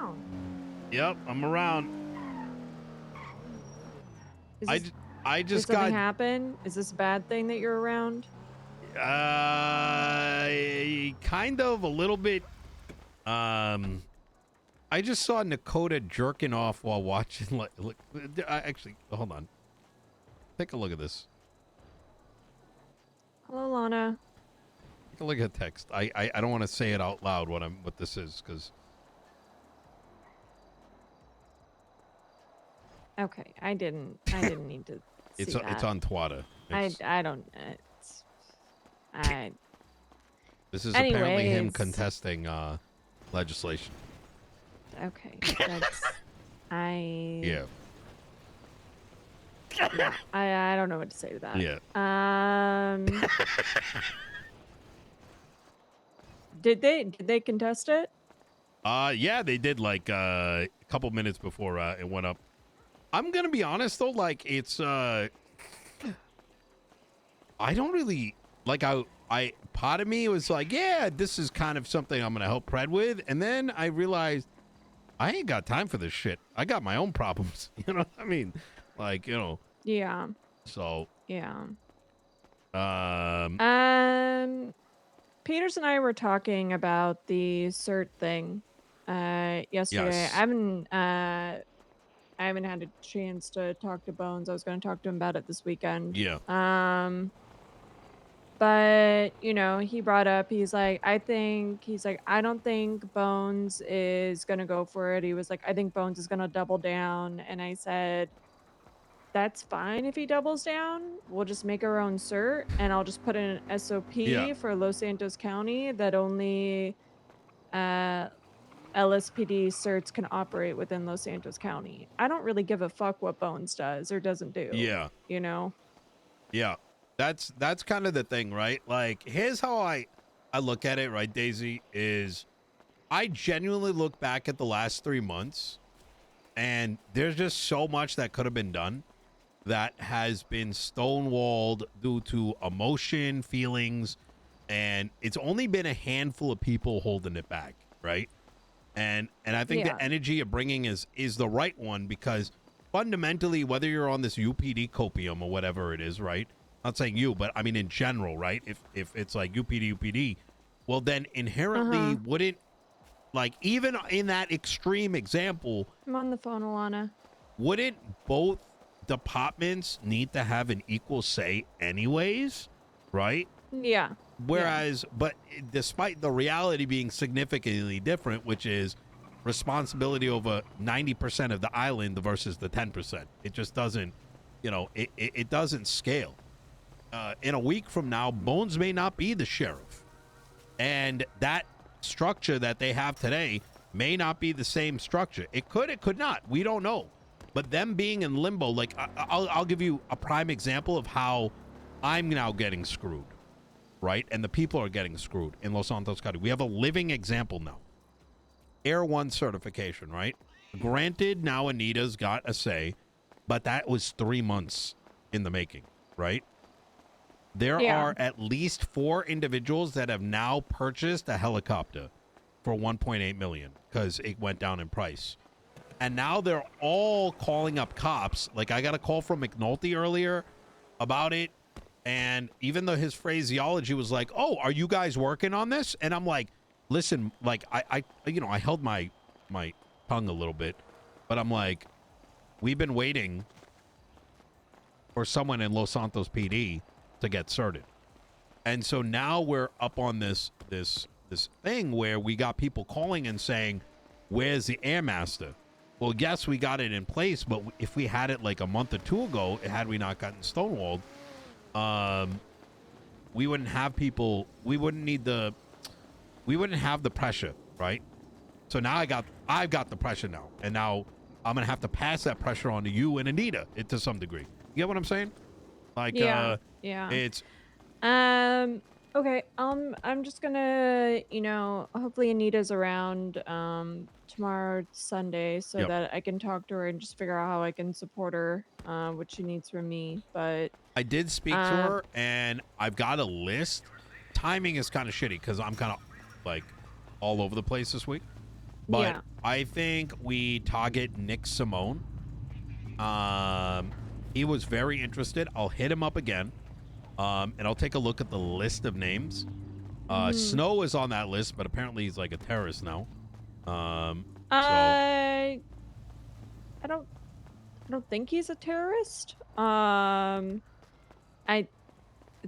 around. Yep, I'm around. Is I this, I did just something got happen? Is this a bad thing that you're around? kind of a little bit. I just saw Nakota jerking off while watching. Actually, hold on. Take a look at this. Hello, Lana. Take a look at text. I don't want to say it out loud what this is because. Okay, I didn't need to see that. It's on Twata. I don't. This is Anyways. apparently him contesting legislation. Okay, that's Yeah. I don't know what to say to that. Yeah. Did they contest it? Yeah, they did like a couple minutes before it went up. I'm gonna be honest though, like it's I don't really like I part of me was like, yeah, this is kind of something I'm gonna help Pred with, and then I realized I ain't got time for this shit. I got my own problems. You know what I mean? Like, you know. Yeah. So Yeah. Peters and I were talking about the Cert thing yesterday. Yes. I haven't had a chance to talk to Bones. I was going to talk to him about it this weekend. Yeah. But he brought up, I don't think Bones is going to go for it. He was like, I think Bones is going to double down. And I said, that's fine if he doubles down. We'll just make our own cert, and I'll just put in an SOP for Los Santos County that only LSPD certs can operate within Los Santos County. I don't really give a fuck what Bones does or doesn't do. Yeah. Yeah. That's kind of the thing, right? Like, here's how I look at it, right, Daisy, is I genuinely look back at the last 3 months, and there's just so much that could have been done that has been stonewalled due to emotion, feelings, and it's only been a handful of people holding it back, right? And I think the energy you're bringing is the right one, because fundamentally, whether you're on this UPD copium or whatever it is, right? Not saying you, but I mean in general, right? If it's like UPD, well then inherently wouldn't, like, even in that extreme example, I'm on the phone, Alana. Wouldn't both departments need to have an equal say anyways, right? Yeah. Whereas, but despite the reality being significantly different, which is responsibility over 90% of the island versus the 10%, it just doesn't, it doesn't scale. In a week from now, Bones may not be the sheriff, and that structure that they have today may not be the same structure. It could not. We don't know. But them being in limbo, like, I'll give you a prime example of how I'm now getting screwed, right? And the people are getting screwed in Los Santos County. We have a living example now. Air 1 certification, right? Granted, now Anita's got a say, but that was 3 months in the making, right? There are at least 4 individuals that have now purchased a helicopter for $1.8 million because it went down in price. And now they're all calling up cops. Like, I got a call from McNulty earlier about it. And even though his phraseology was like, oh, are you guys working on this? And I'm like, listen, like, I held my tongue a little bit. But I'm like, we've been waiting for someone in Los Santos PD to get certed. And so now we're up on this thing where we got people calling and saying, where's the Air Master? Well, yes, we got it in place, but if we had it like a month or 2 ago, had we not gotten stonewalled, we wouldn't have people. We wouldn't have the pressure, right? So now I've got the pressure now, and now I'm gonna have to pass that pressure on to you and Anita to some degree. You get what I'm saying? Like, it's okay. I'm just gonna, hopefully Anita's around tomorrow, Sunday, so that I can talk to her and just figure out how I can support her, what she needs from me. But I did speak to her, and I've got a list. Timing is kind of shitty because I'm kind of like all over the place this week. But Yeah. I think we target Nick Simone. He was very interested. I'll hit him up again. And I'll take a look at the list of names. Mhm. Snow is on that list, but apparently he's like a terrorist now. So I I don't I don't think he's a terrorist. I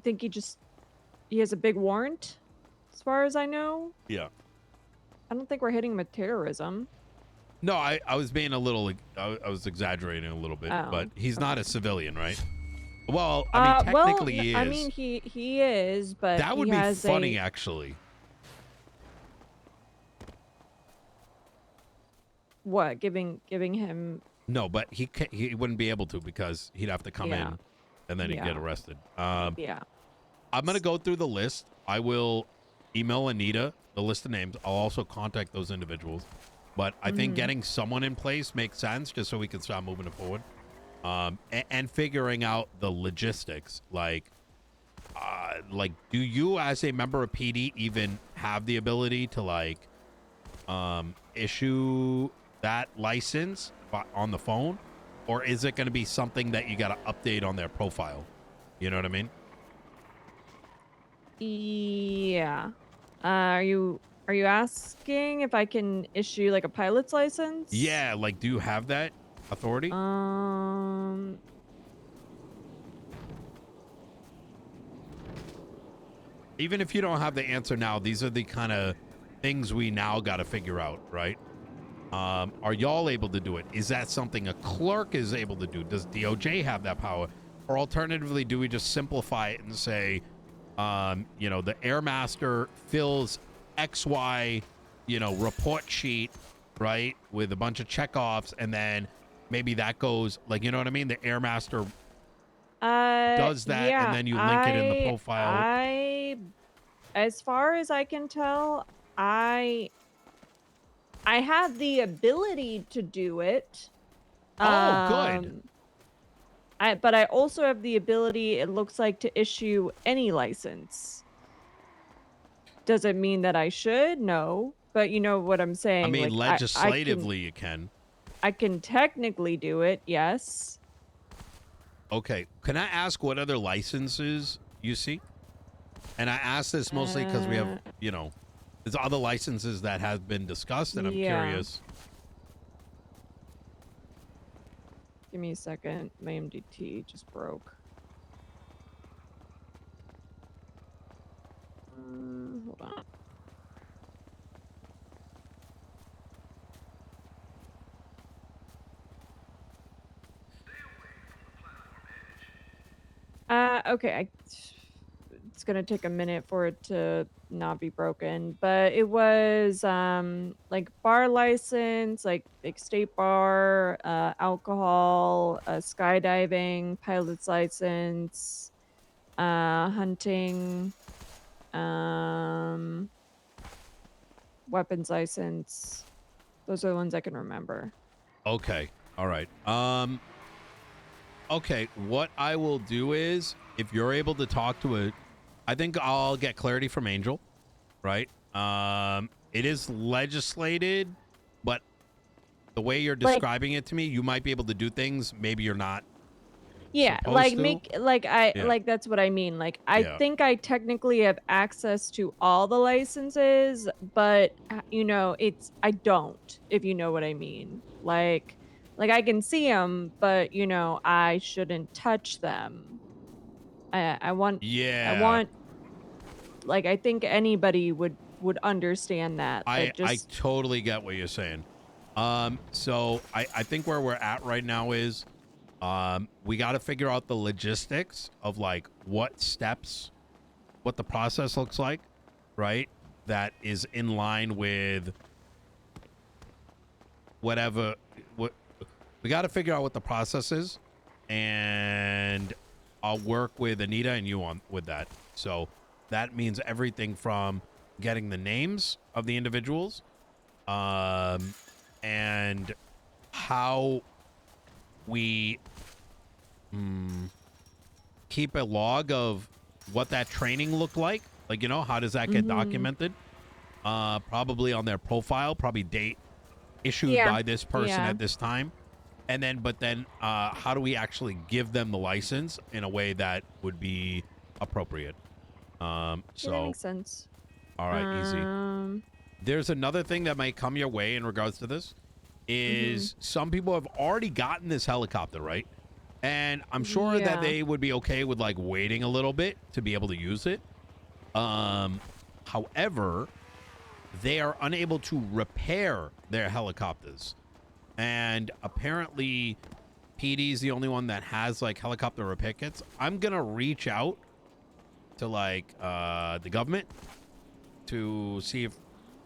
think he has a big warrant, as far as I know. yeah. I don't think we're hitting him with terrorism. No, I was being a little, I was exaggerating a little bit, but Oh, he's not okay. a civilian, right? Well, I mean, Well, technically he I mean, is. he is, but That he would be has funny, a actually. what? Giving him, No, but he wouldn't be able to because he'd have to come yeah, in and then he'd get yeah, arrested. yeah. I'm going to go through the list. I will email Anita the list of names. I'll also contact those individuals. But I think Mhm. getting someone in place makes sense just so we can start moving it forward. And figuring out the logistics. Like, do you as a member of PD even have the ability to, like, issue that license on the phone? Or is it going to be something that you got to update on their profile? You know what I mean? Yeah. Are you asking if I can issue like a pilot's license? Yeah, like, do you have that authority? Um, Even if you don't have the answer now, these are the kind of things we now got to figure out, right? Are y'all able to do it? Is that something a clerk is able to do? Does DOJ have that power? Or alternatively, do we just simplify it and say, the airmaster fills XY, report sheet, right, with a bunch of checkoffs, and then maybe that goes, like, you know what I mean? The airmaster does that, and yeah, then you link it in the profile. as far as I can tell, I I have the ability to do it. Oh, good. Um, but I also have the ability, it looks like, to issue any license. Does it mean that I should? No. But you know what I'm I saying? mean, Like legislatively, you can. I can technically do it, yes. Okay. Can I ask what other licenses you see? And I ask this mostly because we have, Uh, there's other licenses that have been discussed, and I'm yeah. curious. Give me a second. My MDT just broke. Hold on. Okay. It's gonna take a minute for it to not be broken, but it was like bar license, like state bar, alcohol, skydiving, pilot's license, hunting, um, weapons license. Those are the ones I can remember. Okay. All right. Okay. What I will do is, if you're able to talk to I think I'll get clarity from Angel, right? It is legislated, but the way you're Like, describing it to me, you might be able to do things maybe you're not yeah, supposed to. Yeah. like that's what I mean. Like I Yeah. think I technically have access to all the licenses, but I don't, if you know what I mean. Like I can see them, but I shouldn't touch them. I want I Yeah. want like I think anybody would understand that. I Like I just totally get what you're saying. So I think where we're at right now is we got to figure out the logistics of, like, what steps, what the process looks like, right? That is in line with whatever what we got to figure out what the process is, and I'll work with Anita and you on with that. So that means everything from getting the names of the individuals, and how we keep a log of what that training looked like. Like, how does that get mhm. documented? Probably on their profile, probably date issued Yeah. by this person Yeah. at this time, and then but then how do we actually give them the license in a way that would be appropriate? Yeah, that So makes sense. all right, easy. Um, There's another thing that might come your way in regards to this mhm. is some people have already gotten this helicopter, right? And I'm sure that Yeah. they would be okay with like waiting a little bit to be able to use it. Um, however, they are unable to repair their helicopters. And apparently PD is the only one that has like helicopter repair kits. I'm gonna reach out to like the government to see if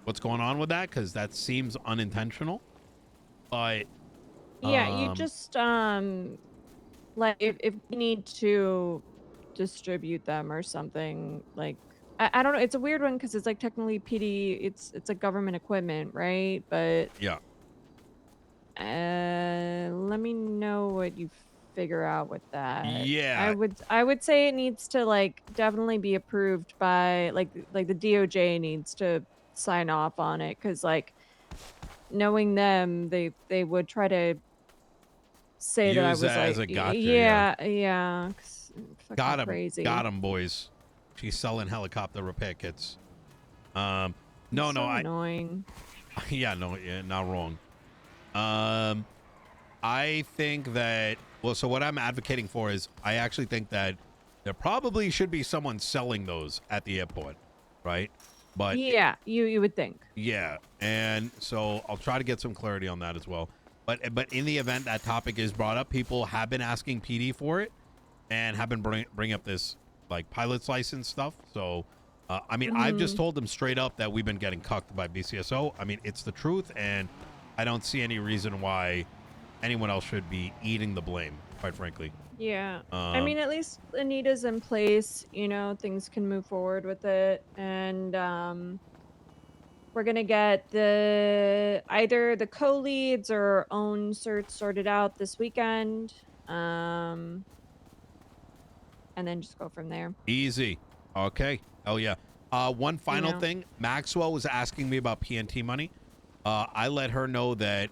what's going on with that, because that seems unintentional. But Yeah, you just like if we need to distribute them or something, like I don't know, it's a weird one because it's like technically PD, it's like government equipment, right? But yeah, let me know what you figure out with that. yeah, I would say it needs to like definitely be approved by like the DOJ needs to sign off on it because like knowing them, they would try to say that I use was that as like, a gotcha. Yeah, yeah, yeah, fucking got crazy. him, boys. She's selling helicopter repair kits. Um, It's no, so I annoying. yeah, no, yeah, not wrong. Um, I think that well, so what I'm advocating for is I actually think that there probably should be someone selling those at the airport, right? But Yeah, you would think. yeah, and so I'll try to get some clarity on that as well. But in the event that topic is brought up, people have been asking PD for it and have been bring up this like pilot's license stuff. So I mean, I've just Mhm. told them straight up that we've been getting cucked by BCSO. I mean, it's the truth, and I don't see any reason why anyone else should be eating the blame. Quite frankly, Yeah. I um, mean, at least Anita's in place, you know, things can move forward with it and we're going to get the either the co-leads or own certs sorted out this weekend. Um and then just go from there, easy. Okay. Oh yeah. One you final know. thing. Maxwell was asking me about PNT money. I let her know that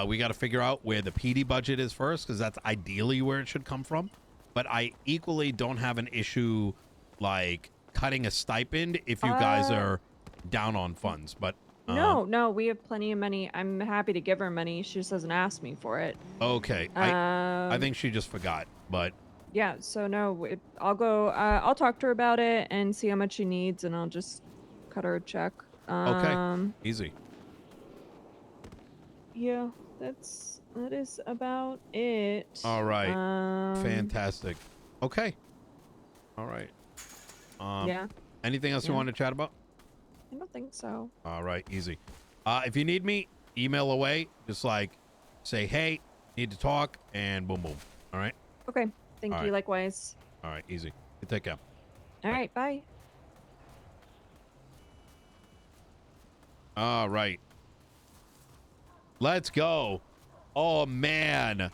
we got to figure out where the PD budget is first, because that's ideally where it should come from. But I equally don't have an issue like cutting a stipend if you guys Uh are down on funds. But no, no, we have plenty of money. I'm happy to give her money. She just doesn't ask me for it. okay. I Um think she just forgot. But Yeah, so no, I'll go. I'll talk to her about it and see how much she needs, and I'll just cut her a check. okay, easy. Yeah, that is about it. All right. Fantastic. Okay. All right. Um, Yeah, anything else you yeah. want to chat about? I don't think so. All right, easy. If you need me, email away. Just like say, hey, need to talk, and boom, boom. All right. Okay, All thank you. right. Likewise. All right. Easy. You take care. All Bye. right, bye. All right. Let's go. Oh man.